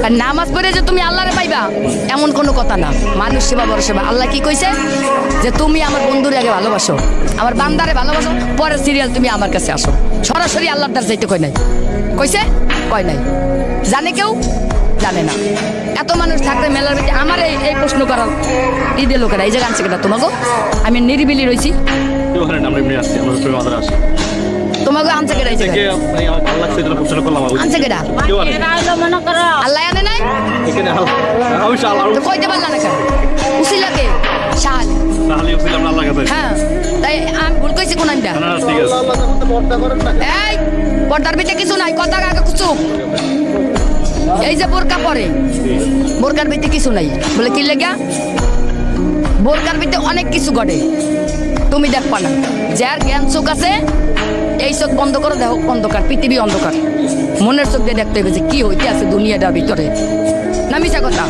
আর নামাজ পড়ে যে তুমি আল্লাহরে পাইবা এমন কোনো কথা না। মানুষ সেবা বড় সেবা। আল্লাহ কি কইছে যে তুমি আমার বন্ধুরে আগে ভালোবাসো, আমার বান্দারে ভালোবাসো, পরে সিরিয়াল তুমি আমার কাছে আসো। সরাসরি আল্লাহর দ্বার যাইতে কই নাই, কইছে কয় নাই। জানে কেউ? জানে না। এত মানুষ থাকতে মেলার ভিতরে আমার এই প্রশ্ন করার ঈদের লোকেরা এই জায়গা আনছে কেটা তোমাকে? আমি নিরিবিলি রয়েছি, তোমাকে আনছে কেটা? এই জায়গায় আনছে কেটা? আল্লাহ আনে নাই? কইতে পারলা না কেন? উসিলাকে শাহাল। হ্যাঁ, তাই আমি ভুল কইছি কোন আনটা? এই পর্দার ভিতরে কিছু নাই, কথা আগে চুপ। এই যে বোরকা পরে, বোরকার ভিতরে কিছু নাই বলে কি লেগা? বোরকার ভিতরে অনেক কিছু ঘটে, তুমি দেখবা না। যার জ্ঞান চোখ আছে এই চোখ বন্ধ করো, দেখো অন্ধকার, পৃথিবী অন্ধকার। মনের চোখ দিয়ে দেখতে হবে যে কি হইতে আছে দুনিয়াটার ভিতরে, না মিছা কথা?